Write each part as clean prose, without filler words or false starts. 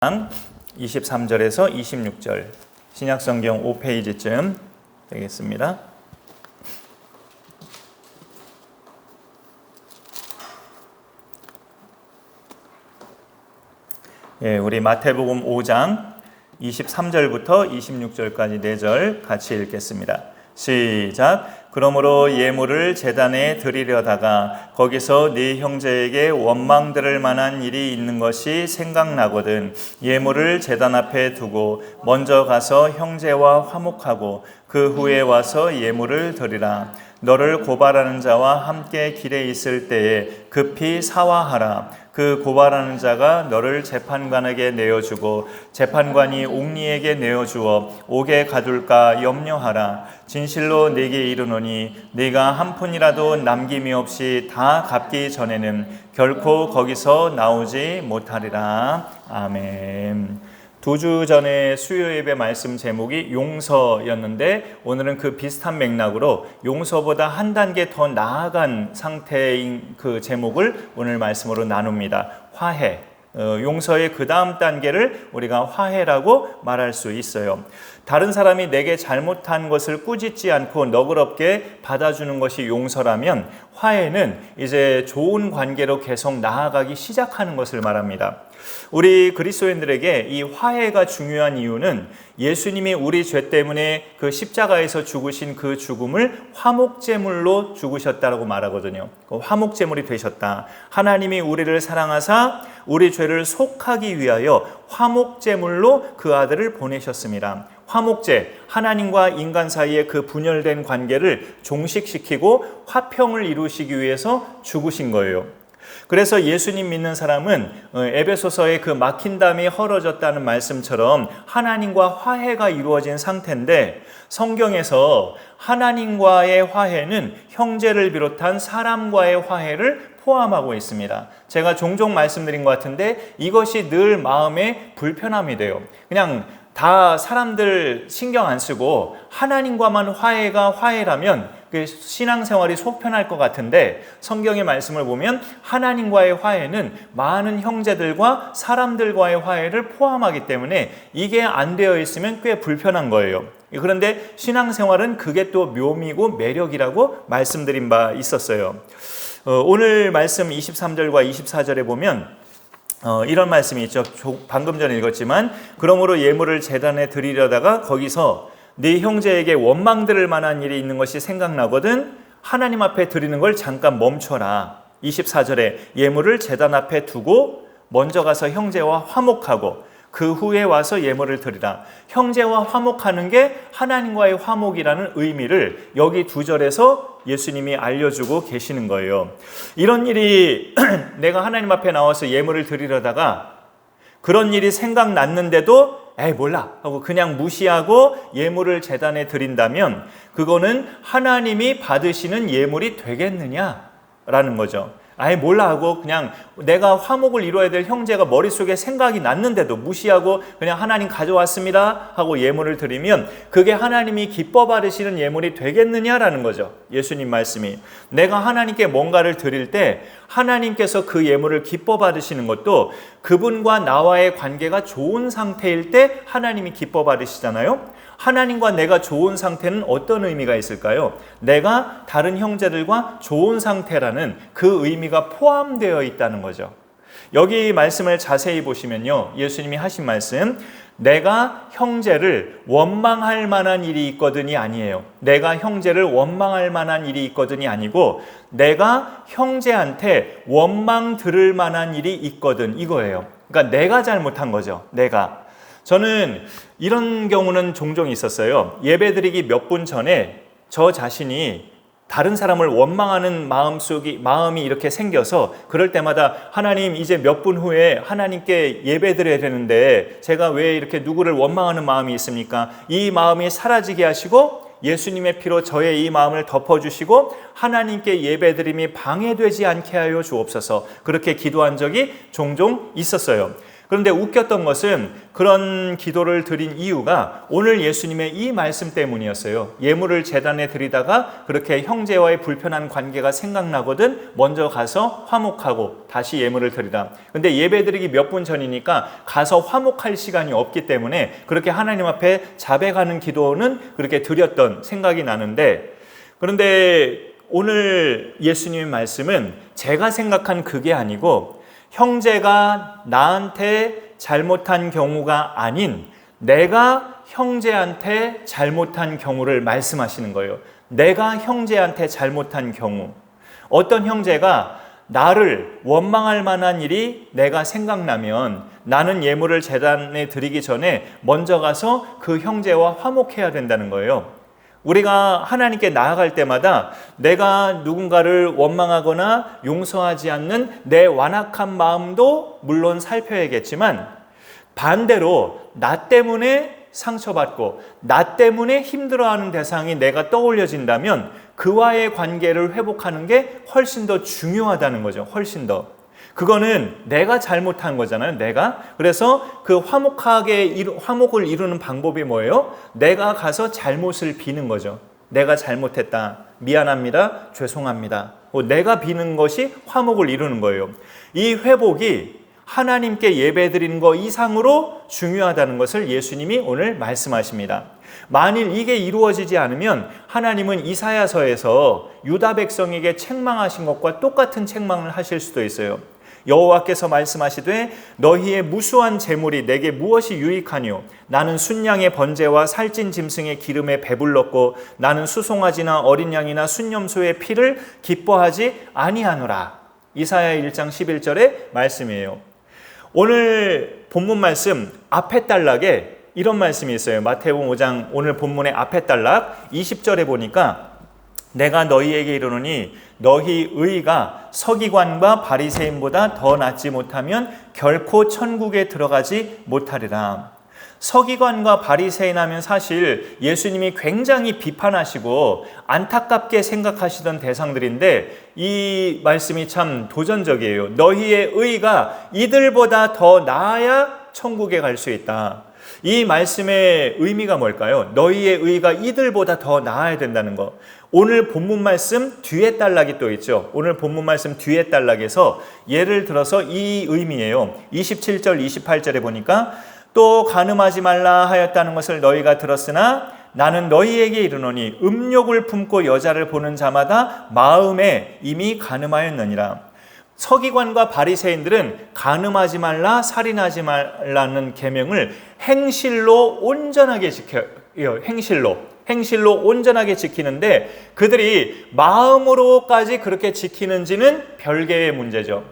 23절에서 26절 신약성경 5페이지쯤 되겠습니다. 우리 마태복음 5장 23절부터 26절까지 4절 같이 읽겠습니다. 시작. 그러므로 예물을 제단에 드리려다가 거기서 네 형제에게 원망 들을 만한 일이 있는 것이 생각나거든 예물을 제단 앞에 두고 먼저 가서 형제와 화목하고 그 후에 와서 예물을 드리라. 너를 고발하는 자와 함께 길에 있을 때에 급히 사화하라. 그 고발하는 자가 너를 재판관에게 내어주고 재판관이 옥리에게 내어주어 옥에 가둘까 염려하라. 진실로 네게 이르노니 네가 한 푼이라도 남김이 없이 다 갚기 전에는 결코 거기서 나오지 못하리라. 아멘. 2주 전에 수요 예배 말씀 제목이 용서였는데 오늘은 그 비슷한 맥락으로 용서보다 한 단계 더 나아간 상태인 그 제목을 오늘 말씀으로 나눕니다. 화해. 용서의 그 다음 단계를 우리가 화해라고 말할 수 있어요. 다른 사람이 내게 잘못한 것을 꾸짖지 않고 너그럽게 받아주는 것이 용서라면 화해는 이제 좋은 관계로 계속 나아가기 시작하는 것을 말합니다. 우리 그리스도인들에게 이 화해가 중요한 이유는 예수님이 우리 죄 때문에 그 십자가에서 죽으신 그 죽음을 화목제물로 죽으셨다고 말하거든요. 화목제물이 되셨다. 하나님이 우리를 사랑하사 우리 죄를 속하기 위하여 화목제물로 그 아들을 보내셨습니다. 화목제, 하나님과 인간 사이의 그 분열된 관계를 종식시키고 화평을 이루시기 위해서 죽으신 거예요. 그래서 예수님 믿는 사람은 에베소서의 그 막힌 담이 헐어졌다는 말씀처럼 하나님과 화해가 이루어진 상태인데 성경에서 하나님과의 화해는 형제를 비롯한 사람과의 화해를 포함하고 있습니다. 제가 종종 말씀드린 것 같은데 이것이 늘 마음에 불편함이 돼요. 그냥 다 사람들 신경 안 쓰고 하나님과만 화해가 화해라면 신앙생활이 속편할 것 같은데 성경의 말씀을 보면 하나님과의 화해는 많은 형제들과 사람들과의 화해를 포함하기 때문에 이게 안 되어 있으면 꽤 불편한 거예요. 그런데 신앙생활은 그게 또 묘미고 매력이라고 말씀드린 바 있었어요. 오늘 말씀 23절과 24절에 보면 이런 말씀이 있죠. 방금 전에 읽었지만 그러므로 예물을 제단에 드리려다가 거기서 네 형제에게 원망 들을 만한 일이 있는 것이 생각나거든 하나님 앞에 드리는 걸 잠깐 멈춰라. 24절에 예물을 제단 앞에 두고 먼저 가서 형제와 화목하고 그 후에 와서 예물을 드리라. 형제와 화목하는 게 하나님과의 화목이라는 의미를 여기 2절에서 예수님이 알려주고 계시는 거예요. 이런 일이 내가 하나님 앞에 나와서 예물을 드리려다가 그런 일이 생각났는데도 몰라 하고 그냥 무시하고 예물을 제단에 드린다면 그거는 하나님이 받으시는 예물이 되겠느냐라는 거죠. 몰라 하고 그냥 내가 화목을 이루어야 될 형제가 머릿속에 생각이 났는데도 무시하고 그냥 하나님 가져왔습니다 하고 예물을 드리면 그게 하나님이 기뻐 받으시는 예물이 되겠느냐라는 거죠. 예수님 말씀이 내가 하나님께 뭔가를 드릴 때 하나님께서 그 예물을 기뻐 받으시는 것도 그분과 나와의 관계가 좋은 상태일 때 하나님이 기뻐 받으시잖아요. 하나님과 내가 좋은 상태는 어떤 의미가 있을까요? 내가 다른 형제들과 좋은 상태라는 그 의미가 포함되어 있다는 거죠. 여기 말씀을 자세히 보시면요. 예수님이 하신 말씀 내가 형제를 원망할 만한 일이 있거든이 아니에요. 내가 형제를 원망할 만한 일이 있거든이 아니고 내가 형제한테 원망 들을 만한 일이 있거든 이거예요. 그러니까 내가 잘못한 거죠. 내가. 저는 이런 경우는 종종 있었어요. 예배드리기 몇 분 전에 저 자신이 다른 사람을 원망하는 마음이 이렇게 생겨서 그럴 때마다 하나님 이제 몇 분 후에 하나님께 예배드려야 되는데 제가 왜 이렇게 누구를 원망하는 마음이 있습니까? 이 마음이 사라지게 하시고 예수님의 피로 저의 이 마음을 덮어주시고 하나님께 예배드림이 방해되지 않게 하여 주옵소서. 그렇게 기도한 적이 종종 있었어요. 그런데 웃겼던 것은 그런 기도를 드린 이유가 오늘 예수님의 이 말씀 때문이었어요. 예물을 제단에 드리다가 그렇게 형제와의 불편한 관계가 생각나거든 먼저 가서 화목하고 다시 예물을 드리라. 근데 예배 드리기 몇 분 전이니까 가서 화목할 시간이 없기 때문에 그렇게 하나님 앞에 자백하는 기도는 그렇게 드렸던 생각이 나는데, 그런데 오늘 예수님의 말씀은 제가 생각한 그게 아니고 형제가 나한테 잘못한 경우가 아닌 내가 형제한테 잘못한 경우를 말씀하시는 거예요. 내가 형제한테 잘못한 경우. 어떤 형제가 나를 원망할 만한 일이 내가 생각나면 나는 예물을 제단에 드리기 전에 먼저 가서 그 형제와 화목해야 된다는 거예요. 우리가 하나님께 나아갈 때마다 내가 누군가를 원망하거나 용서하지 않는 내 완악한 마음도 물론 살펴야겠지만, 반대로 나 때문에 상처받고 나 때문에 힘들어하는 대상이 내가 떠올려진다면 그와의 관계를 회복하는 게 훨씬 더 중요하다는 거죠. 훨씬 더. 그거는 내가 잘못한 거잖아요. 내가. 그래서 그 화목을 이루는 방법이 뭐예요? 내가 가서 잘못을 비는 거죠. 내가 잘못했다. 미안합니다. 죄송합니다. 내가 비는 것이 화목을 이루는 거예요. 이 회복이 하나님께 예배드리는 것 이상으로 중요하다는 것을 예수님이 오늘 말씀하십니다. 만일 이게 이루어지지 않으면 하나님은 이사야서에서 유다 백성에게 책망하신 것과 똑같은 책망을 하실 수도 있어요. 여호와께서 말씀하시되 너희의 무수한 재물이 내게 무엇이 유익하뇨? 나는 순양의 번제와 살찐 짐승의 기름에 배불렀고 나는 수송아지나 어린 양이나 순염소의 피를 기뻐하지 아니하노라. 이사야 1장 11절의 말씀이에요. 오늘 본문 말씀 앞에 단락에 이런 말씀이 있어요. 마태복음 5장 오늘 본문의 앞에 단락 20절에 보니까 내가 너희에게 이르노니 너희 의가 서기관과 바리새인보다 더 낫지 못하면 결코 천국에 들어가지 못하리라. 서기관과 바리새인 하면 사실 예수님이 굉장히 비판하시고 안타깝게 생각하시던 대상들인데 이 말씀이 참 도전적이에요. 너희의 의가 이들보다 더 나아야 천국에 갈 수 있다. 이 말씀의 의미가 뭘까요? 너희의 의가 이들보다 더 나아야 된다는 거. 오늘 본문 말씀 뒤에 단락이 또 있죠. 오늘 본문 말씀 뒤에 단락에서 예를 들어서 이 의미예요. 27절 28절에 보니까 또 간음하지 말라 하였다는 것을 너희가 들었으나 나는 너희에게 이르노니 음욕을 품고 여자를 보는 자마다 마음에 이미 간음하였느니라. 서기관과 바리새인들은 간음하지 말라, 살인하지 말라는 계명을 행실로 온전하게 지켜요. 행실로 온전하게 지키는데 그들이 마음으로까지 그렇게 지키는지는 별개의 문제죠.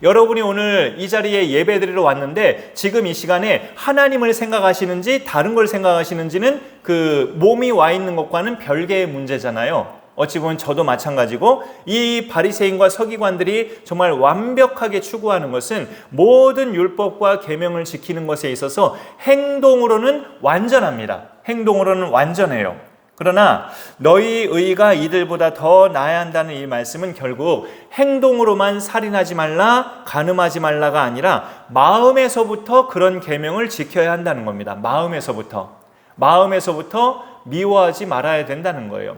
여러분이 오늘 이 자리에 예배드리러 왔는데 지금 이 시간에 하나님을 생각하시는지 다른 걸 생각하시는지는 그 몸이 와 있는 것과는 별개의 문제잖아요. 어찌 보면 저도 마찬가지고 이 바리새인과 서기관들이 정말 완벽하게 추구하는 것은 모든 율법과 계명을 지키는 것에 있어서 행동으로는 완전합니다. 행동으로는 완전해요. 그러나 너희 의가 이들보다 더 나아야 한다는 이 말씀은 결국 행동으로만 살인하지 말라, 간음하지 말라가 아니라 마음에서부터 그런 계명을 지켜야 한다는 겁니다. 마음에서부터 미워하지 말아야 된다는 거예요.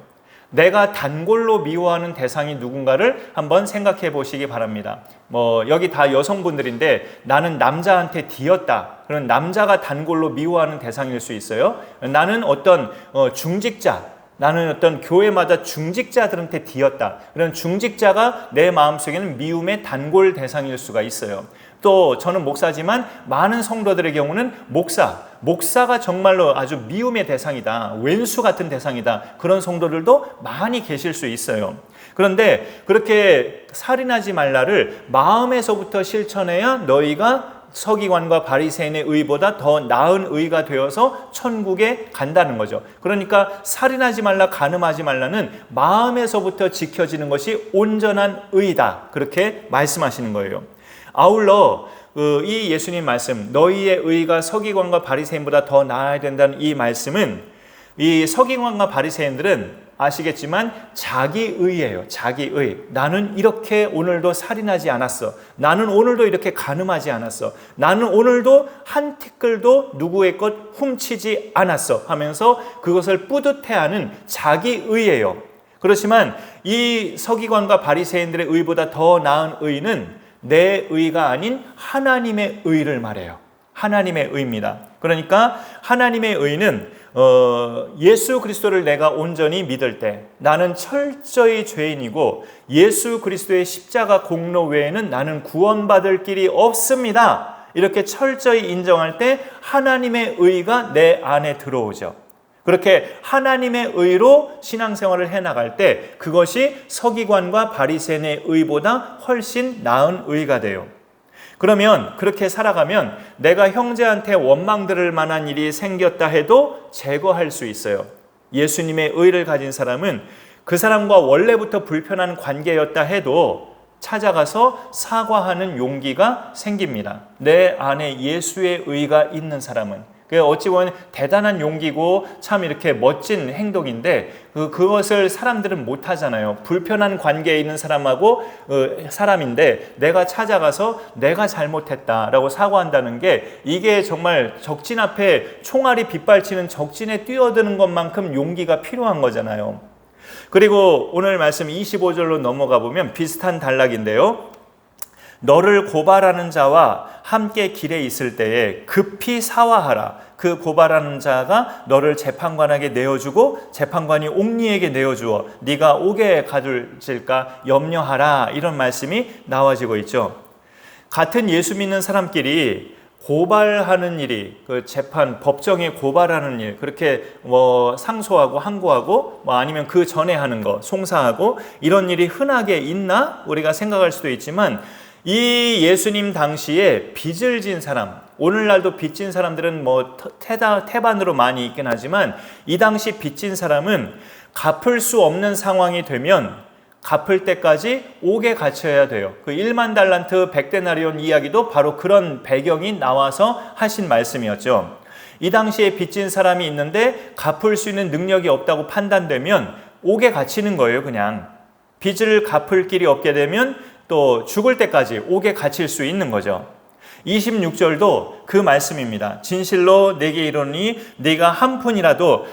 내가 단골로 미워하는 대상이 누군가를 한번 생각해 보시기 바랍니다. 여기 다 여성분들인데 나는 남자한테 뒤었다. 그런 남자가 단골로 미워하는 대상일 수 있어요. 나는 어떤 중직자, 나는 어떤 교회마다 중직자들한테 뒤었다. 그런 중직자가 내 마음속에는 미움의 단골 대상일 수가 있어요. 또 저는 목사지만 많은 성도들의 경우는 목사가 정말로 아주 미움의 대상이다. 왼수 같은 대상이다. 그런 성도들도 많이 계실 수 있어요. 그런데 그렇게 살인하지 말라를 마음에서부터 실천해야 너희가 서기관과 바리새인의 의보다 더 나은 의가 되어서 천국에 간다는 거죠. 그러니까 살인하지 말라, 간음하지 말라는 마음에서부터 지켜지는 것이 온전한 의다. 그렇게 말씀하시는 거예요. 아울러 이 예수님 말씀 너희의 의가 서기관과 바리새인보다 더 나아야 된다는 이 말씀은 이 서기관과 바리새인들은 아시겠지만 자기의예요. 자기의. 나는 이렇게 오늘도 살인하지 않았어. 나는 오늘도 이렇게 간음하지 않았어. 나는 오늘도 한 티끌도 누구의 것 훔치지 않았어 하면서 그것을 뿌듯해하는 자기의예요. 그렇지만 이 서기관과 바리새인들의 의보다 더 나은 의는 내 의가 아닌 하나님의 의를 말해요. 하나님의 의입니다. 그러니까 하나님의 의는 예수 그리스도를 내가 온전히 믿을 때 나는 철저히 죄인이고 예수 그리스도의 십자가 공로 외에는 나는 구원받을 길이 없습니다. 이렇게 철저히 인정할 때 하나님의 의가 내 안에 들어오죠. 그렇게 하나님의 의로 신앙생활을 해나갈 때 그것이 서기관과 바리새인의 의보다 훨씬 나은 의가 돼요. 그러면 그렇게 살아가면 내가 형제한테 원망 들을 만한 일이 생겼다 해도 제거할 수 있어요. 예수님의 의를 가진 사람은 그 사람과 원래부터 불편한 관계였다 해도 찾아가서 사과하는 용기가 생깁니다. 내 안에 예수의 의가 있는 사람은. 어찌 보면 대단한 용기고 참 이렇게 멋진 행동인데 그것을 사람들은 못 하잖아요. 불편한 관계에 있는 사람인데 내가 찾아가서 내가 잘못했다라고 사과한다는 게 이게 정말 적진 앞에 총알이 빗발치는 적진에 뛰어드는 것만큼 용기가 필요한 거잖아요. 그리고 오늘 말씀 25절로 넘어가 보면 비슷한 단락인데요. 너를 고발하는 자와 함께 길에 있을 때에 급히 사화하라. 그 고발하는 자가 너를 재판관에게 내어주고 재판관이 옥리에게 내어주어 네가 옥에 가둘질까 염려하라. 이런 말씀이 나와지고 있죠. 같은 예수 믿는 사람끼리 고발하는 일이 그 재판 법정에 고발하는 일 그렇게 상소하고 항고하고 아니면 그 전에 하는 거 송사하고 이런 일이 흔하게 있나 우리가 생각할 수도 있지만 이 예수님 당시에 빚을 진 사람, 오늘날도 빚진 사람들은 태반으로 많이 있긴 하지만 이 당시 빚진 사람은 갚을 수 없는 상황이 되면 갚을 때까지 옥에 갇혀야 돼요. 그 1만 달란트 100데나리온 이야기도 바로 그런 배경이 나와서 하신 말씀이었죠. 이 당시에 빚진 사람이 있는데 갚을 수 있는 능력이 없다고 판단되면 옥에 갇히는 거예요. 그냥 빚을 갚을 길이 없게 되면 또 죽을 때까지 옥에 갇힐 수 있는 거죠. 26절도 그 말씀입니다. 진실로 내게 이르노니 네가 한 푼이라도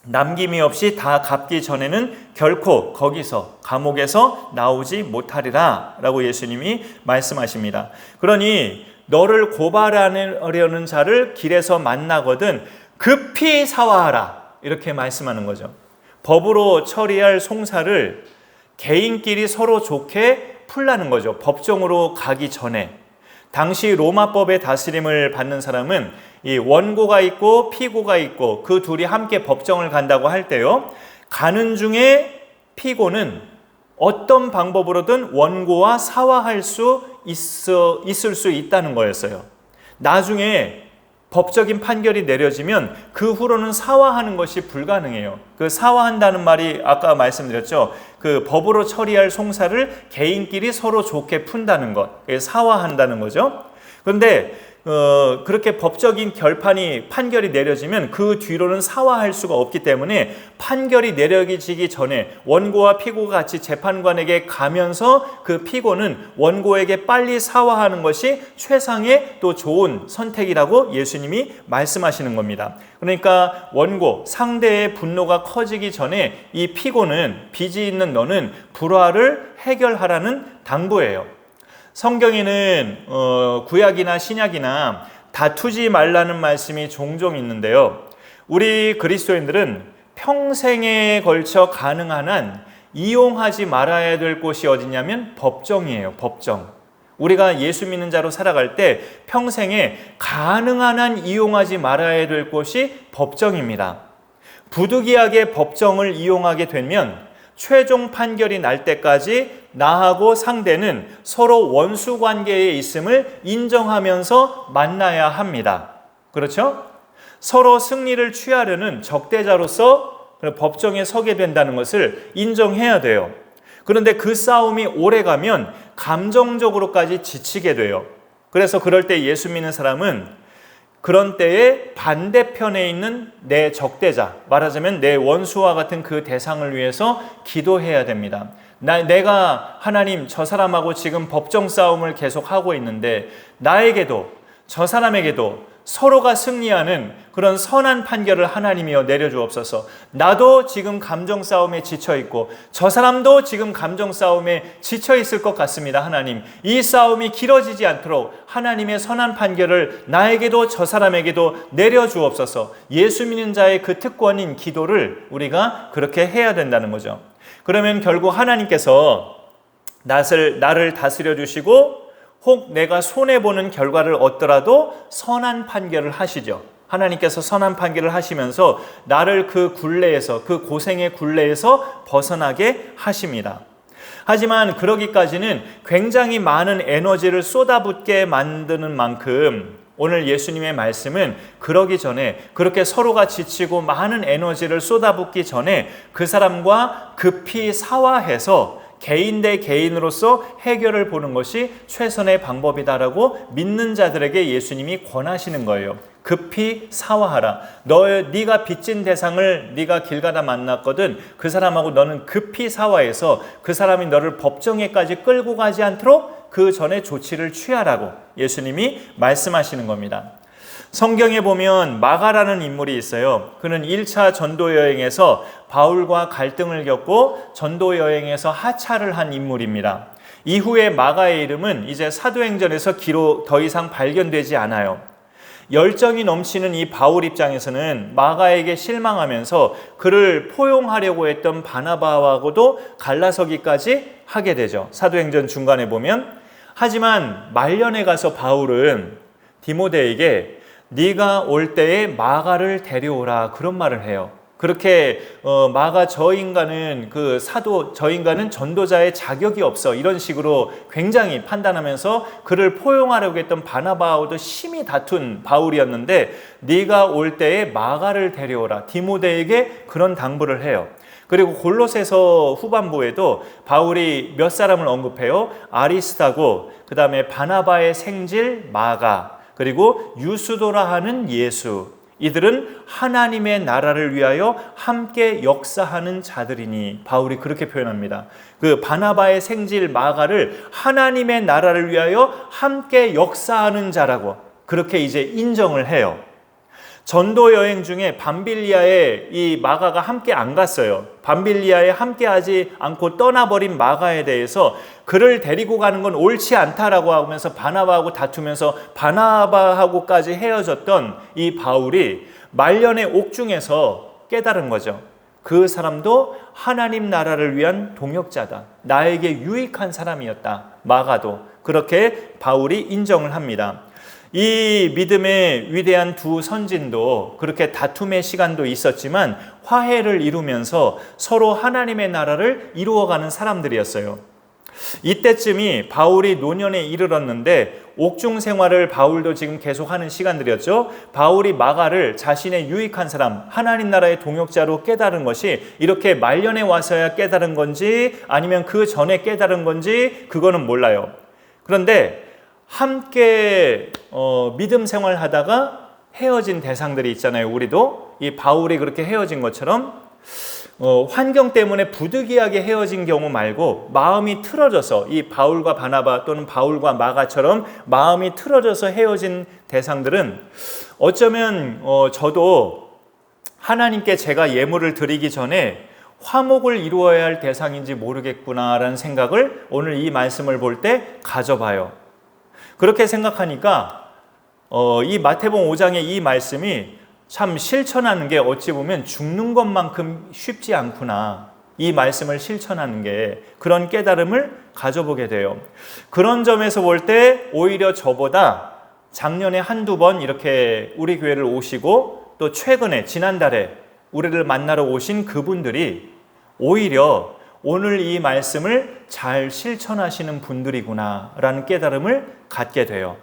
남김이 없이 다 갚기 전에는 결코 거기서 감옥에서 나오지 못하리라 라고 예수님이 말씀하십니다. 그러니 너를 고발하려는 자를 길에서 만나거든 급히 사화하라 이렇게 말씀하는 거죠. 법으로 처리할 송사를 개인끼리 서로 좋게 풀라는 거죠. 법정으로 가기 전에. 당시 로마법의 다스림을 받는 사람은 이 원고가 있고 피고가 있고 그 둘이 함께 법정을 간다고 할 때요. 가는 중에 피고는 어떤 방법으로든 원고와 사화할 수 있을 수 있다는 거였어요. 나중에 법적인 판결이 내려지면 그 후로는 사화하는 것이 불가능해요. 그 사화한다는 말이 아까 말씀드렸죠. 그 법으로 처리할 송사를 개인끼리 서로 좋게 푼다는 것. 사화한다는 거죠. 그런데 그렇게 법적인 판결이 내려지면 그 뒤로는 사화할 수가 없기 때문에 판결이 내려지기 전에 원고와 피고가 같이 재판관에게 가면서 그 피고는 원고에게 빨리 사화하는 것이 최상의 또 좋은 선택이라고 예수님이 말씀하시는 겁니다. 그러니까 원고, 상대의 분노가 커지기 전에 이 피고는 빚이 있는 너는 불화를 해결하라는 당부예요. 성경에는 구약이나 신약이나 다투지 말라는 말씀이 종종 있는데요. 우리 그리스도인들은 평생에 걸쳐 가능한 한 이용하지 말아야 될 곳이 어디냐면 법정이에요. 법정. 우리가 예수 믿는 자로 살아갈 때 평생에 가능한 한 이용하지 말아야 될 곳이 법정입니다. 부득이하게 법정을 이용하게 되면 최종 판결이 날 때까지 나하고 상대는 서로 원수 관계에 있음을 인정하면서 만나야 합니다. 그렇죠? 서로 승리를 취하려는 적대자로서 법정에 서게 된다는 것을 인정해야 돼요. 그런데 그 싸움이 오래가면 감정적으로까지 지치게 돼요. 그래서 그럴 때 예수 믿는 사람은 그런 때에 반대편에 있는 내 적대자, 말하자면 내 원수와 같은 그 대상을 위해서 기도해야 됩니다. 내가 하나님 저 사람하고 지금 법정 싸움을 계속하고 있는데 나에게도 저 사람에게도 서로가 승리하는 그런 선한 판결을 하나님이여 내려주옵소서. 나도 지금 감정 싸움에 지쳐있고 저 사람도 지금 감정 싸움에 지쳐있을 것 같습니다. 하나님, 이 싸움이 길어지지 않도록 하나님의 선한 판결을 나에게도 저 사람에게도 내려주옵소서. 예수 믿는 자의 그 특권인 기도를 우리가 그렇게 해야 된다는 거죠. 그러면 결국 하나님께서 나를 다스려 주시고 혹 내가 손해보는 결과를 얻더라도 선한 판결을 하시죠. 하나님께서 선한 판결을 하시면서 나를 그 굴레에서, 그 고생의 굴레에서 벗어나게 하십니다. 하지만 그러기까지는 굉장히 많은 에너지를 쏟아붓게 만드는 만큼 오늘 예수님의 말씀은 그러기 전에, 그렇게 서로가 지치고 많은 에너지를 쏟아붓기 전에 그 사람과 급히 사화해서 개인 대 개인으로서 해결을 보는 것이 최선의 방법이다라고 믿는 자들에게 예수님이 권하시는 거예요. 급히 사화하라. 네가 빚진 대상을 네가 길 가다 만났거든. 그 사람하고 너는 급히 사화해서 그 사람이 너를 법정에까지 끌고 가지 않도록 그 전에 조치를 취하라고 예수님이 말씀하시는 겁니다. 성경에 보면 마가라는 인물이 있어요. 그는 1차 전도 여행에서 바울과 갈등을 겪고 전도 여행에서 하차를 한 인물입니다. 이후에 마가의 이름은 이제 사도행전에서 기록 더 이상 발견되지 않아요. 열정이 넘치는 이 바울 입장에서는 마가에게 실망하면서 그를 포용하려고 했던 바나바하고도 갈라서기까지 하게 되죠. 사도행전 중간에 보면. 하지만 말년에 가서 바울은 디모데에게 네가 올 때에 마가를 데려오라 그런 말을 해요. 그렇게 마가 저 인간은 저 인간은 전도자의 자격이 없어 이런 식으로 굉장히 판단하면서 그를 포용하려고 했던 바나바하고도 심히 다툰 바울이었는데 네가 올 때에 마가를 데려오라 디모데에게 그런 당부를 해요. 그리고 골로새서 후반부에도 바울이 몇 사람을 언급해요. 아리스다고, 그 다음에 바나바의 생질 마가, 그리고 유수도라 하는 예수. 이들은 하나님의 나라를 위하여 함께 역사하는 자들이니 바울이 그렇게 표현합니다. 그 바나바의 생질 마가를 하나님의 나라를 위하여 함께 역사하는 자라고 그렇게 이제 인정을 해요. 전도 여행 중에 밤빌리아에 이 마가가 함께 안 갔어요. 밤빌리아에 함께 하지 않고 떠나버린 마가에 대해서 그를 데리고 가는 건 옳지 않다라고 하면서 바나바하고 다투면서 바나바하고까지 헤어졌던 이 바울이 말년의 옥중에서 깨달은 거죠. 그 사람도 하나님 나라를 위한 동역자다. 나에게 유익한 사람이었다. 마가도. 그렇게 바울이 인정을 합니다. 이 믿음의 위대한 두 선진도 그렇게 다툼의 시간도 있었지만 화해를 이루면서 서로 하나님의 나라를 이루어가는 사람들이었어요. 이때쯤이 바울이 노년에 이르렀는데 옥중 생활을 바울도 지금 계속하는 시간들이었죠. 바울이 마가를 자신의 유익한 사람, 하나님 나라의 동역자로 깨달은 것이 이렇게 말년에 와서야 깨달은 건지 아니면 그 전에 깨달은 건지 그거는 몰라요. 그런데 함께 믿음 생활하다가 헤어진 대상들이 있잖아요. 우리도 이 바울이 그렇게 헤어진 것처럼 환경 때문에 부득이하게 헤어진 경우 말고 마음이 틀어져서 이 바울과 바나바 또는 바울과 마가처럼 마음이 틀어져서 헤어진 대상들은 어쩌면 저도 하나님께 제가 예물을 드리기 전에 화목을 이루어야 할 대상인지 모르겠구나라는 생각을 오늘 이 말씀을 볼 때 가져봐요. 그렇게 생각하니까 이 마태복음 5장의 이 말씀이 참 실천하는 게 어찌 보면 죽는 것만큼 쉽지 않구나. 이 말씀을 실천하는 게 그런 깨달음을 가져보게 돼요. 그런 점에서 볼 때 오히려 저보다 작년에 한두 번 이렇게 우리 교회를 오시고 또 최근에 지난달에 우리를 만나러 오신 그분들이 오히려 오늘 이 말씀을 잘 실천하시는 분들이구나라는 깨달음을 갖게 돼요.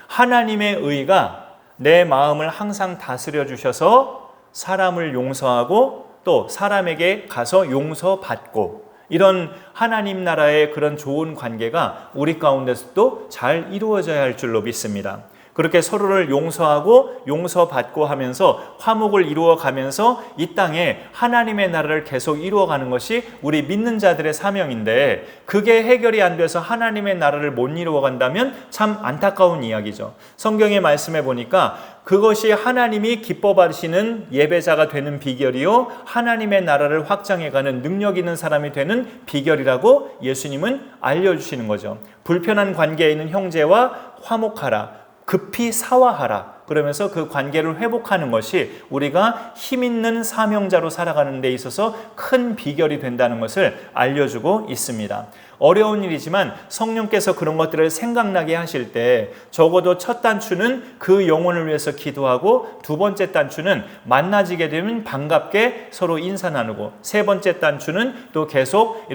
하나님의 의가 내 마음을 항상 다스려 주셔서 사람을 용서하고 또 사람에게 가서 용서받고 이런 하나님 나라의 그런 좋은 관계가 우리 가운데서도 잘 이루어져야 할 줄로 믿습니다. 그렇게 서로를 용서하고 용서받고 하면서 화목을 이루어가면서 이 땅에 하나님의 나라를 계속 이루어가는 것이 우리 믿는 자들의 사명인데, 그게 해결이 안 돼서 하나님의 나라를 못 이루어간다면 참 안타까운 이야기죠. 성경의 말씀에 보니까 그것이 하나님이 기뻐 받으시는 예배자가 되는 비결이요, 하나님의 나라를 확장해가는 능력 있는 사람이 되는 비결이라고 예수님은 알려주시는 거죠. 불편한 관계에 있는 형제와 화목하라, 급히 사화하라, 그러면서 그 관계를 회복하는 것이 우리가 힘있는 사명자로 살아가는 데 있어서 큰 비결이 된다는 것을 알려주고 있습니다. 어려운 일이지만 성령께서 그런 것들을 생각나게 하실 때 적어도 첫 단추는 그 영혼을 위해서 기도하고, 두 번째 단추는 만나지게 되면 반갑게 서로 인사 나누고, 세 번째 단추는 또 계속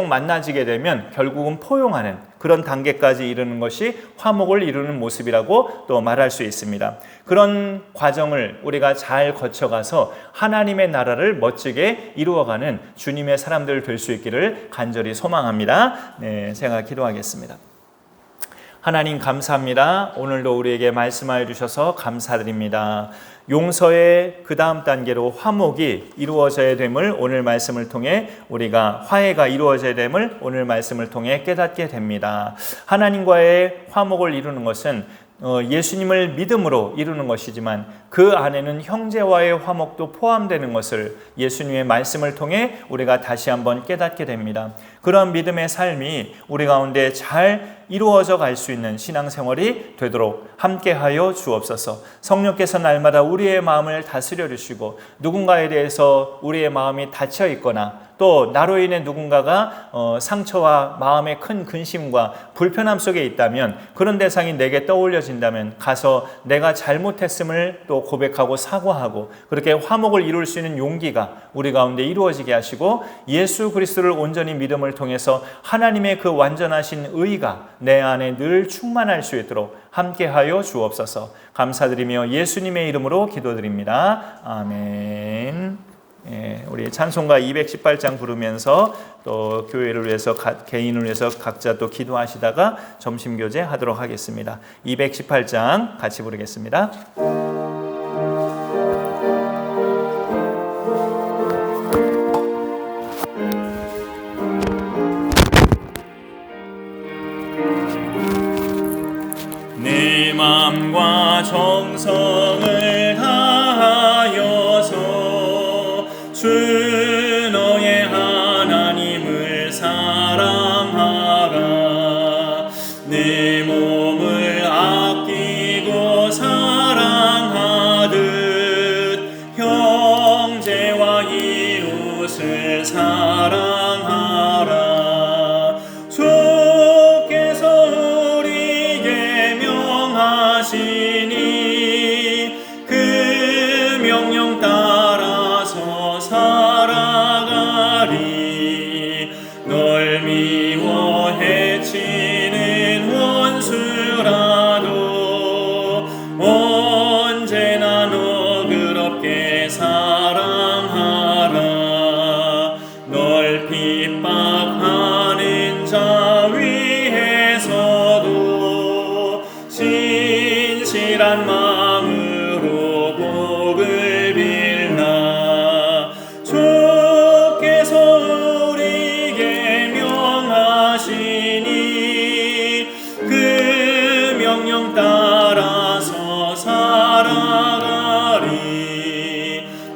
만나지게 되면 결국은 포용하는 그런 단계까지 이르는 것이 화목을 이루는 모습이라고 또 말할 수 있습니다. 그런 과정을 우리가 잘 거쳐가서 하나님의 나라를 멋지게 이루어가는 주님의 사람들 될 수 있기를 간절히 소망합니다. 네, 제가 기도하겠습니다. 하나님 감사합니다. 오늘도 우리에게 말씀하여 주셔서 감사드립니다. 용서의 그 다음 단계로 화목이 이루어져야 됨을 오늘 말씀을 통해, 우리가 화해가 이루어져야 됨을 오늘 말씀을 통해 깨닫게 됩니다. 하나님과의 화목을 이루는 것은 예수님을 믿음으로 이루는 것이지만 그 안에는 형제와의 화목도 포함되는 것을 예수님의 말씀을 통해 우리가 다시 한번 깨닫게 됩니다. 그런 믿음의 삶이 우리 가운데 잘 이루어져 갈 수 있는 신앙생활이 되도록 함께하여 주옵소서. 성령께서 날마다 우리의 마음을 다스려 주시고, 누군가에 대해서 우리의 마음이 닫혀 있거나 또 나로 인해 누군가가 상처와 마음의 큰 근심과 불편함 속에 있다면, 그런 대상이 내게 떠올려진다면 가서 내가 잘못했음을 또 고백하고 사과하고, 그렇게 화목을 이룰 수 있는 용기가 우리 가운데 이루어지게 하시고, 예수 그리스도를 온전히 믿음을 통해서 하나님의 그 완전하신 의가 내 안에 늘 충만할 수 있도록 함께하여 주옵소서. 감사드리며 예수님의 이름으로 기도드립니다. 아멘. 예, 우리 찬송가 218장 부르면서 또 교회를 위해서, 개인을 위해서 각자 또 기도하시다가 점심교제 하도록 하겠습니다. 218장 같이 부르겠습니다. 내 마음과 정성을 다하여서 주 너의 하나님을 사랑하라. 내 몸을 아끼고 사랑하듯 형제와 이웃을 사랑하라. 주께서 우리에게 명하시니 그 명령 따라서 살아가리. 널 미워 해치는 원수라도 언제나 너그럽게 사랑하라. 널 핍박하는 자 위에서도 진실한 마음으로 복을 빌라. 주께서 우리에게 명하시니 그 명령 따라서 살아가리.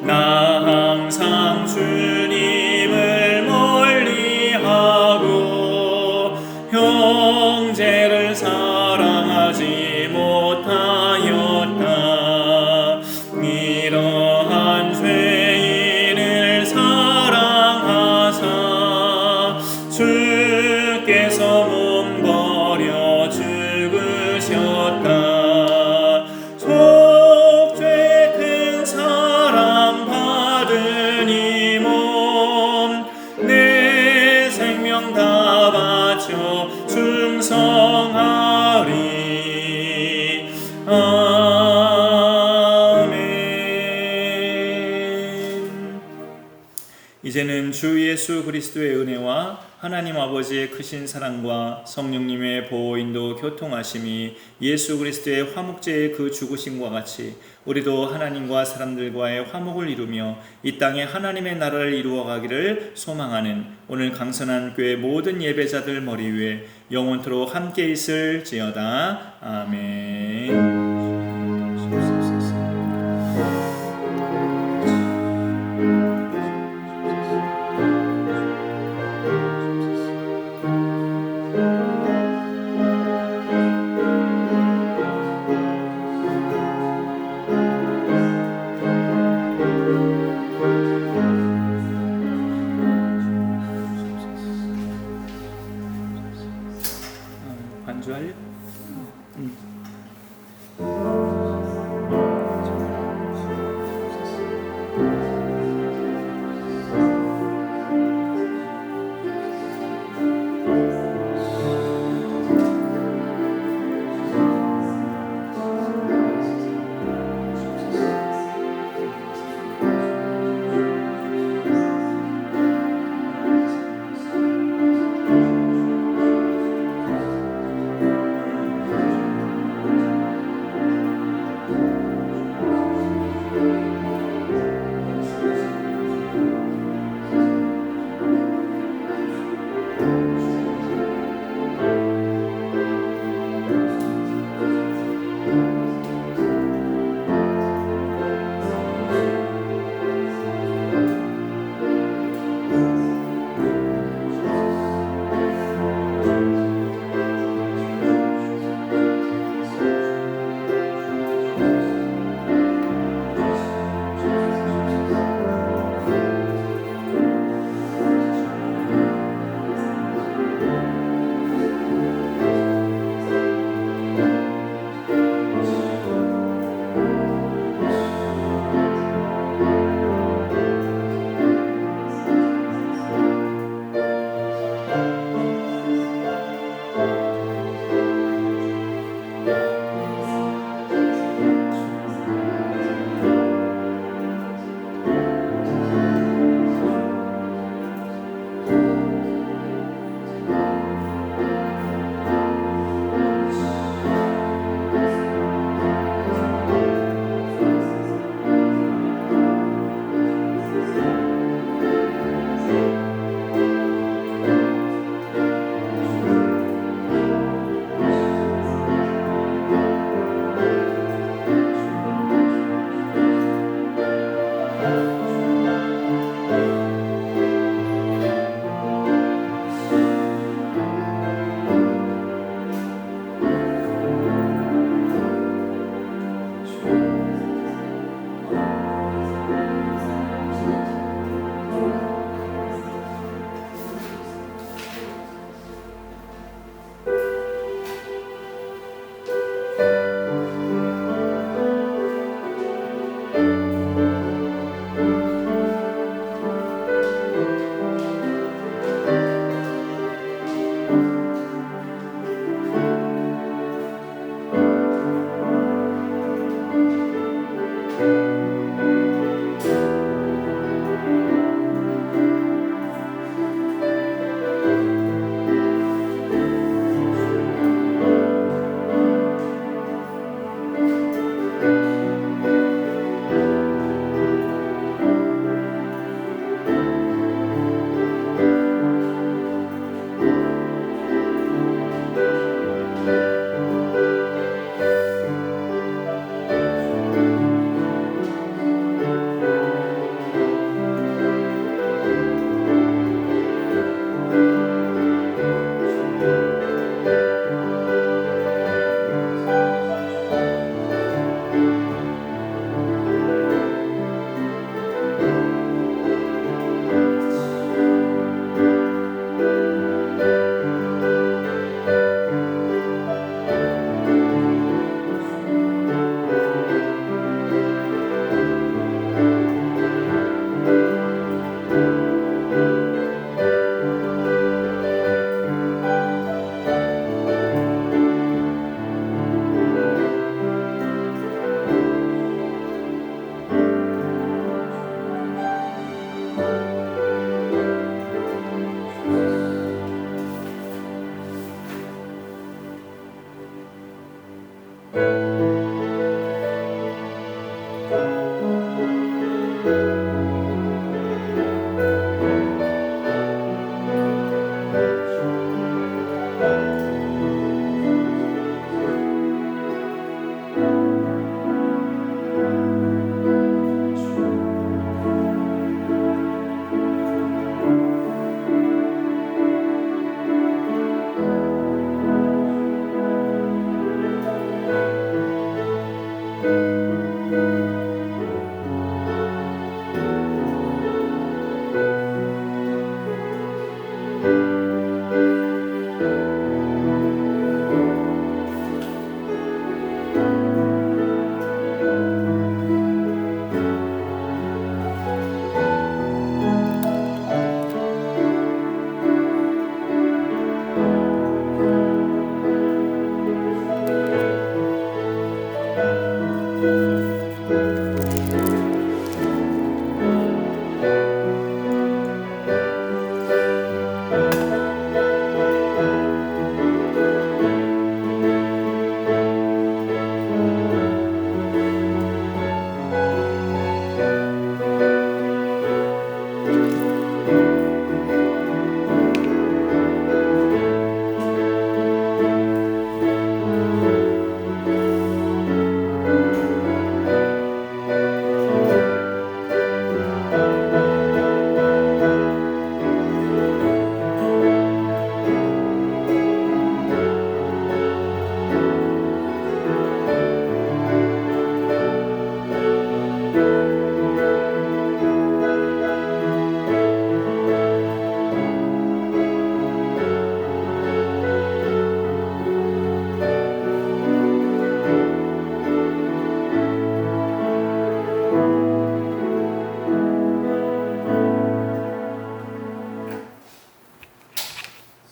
나 항상 주님을 멀리하고 형제를 사랑하지 못하였다. 이제는 주 예수 그리스도의 은혜와 하나님 아버지의 크신 사랑과 성령님의 보호인도 교통하심이 예수 그리스도의 화목제의 그 죽으심과 같이 우리도 하나님과 사람들과의 화목을 이루며 이 땅에 하나님의 나라를 이루어가기를 소망하는 오늘 강선한 교회 모든 예배자들 머리 위에 영원토록 함께 있을지어다. 아멘. 반주할래?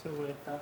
수고했다.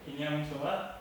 인형 좋아?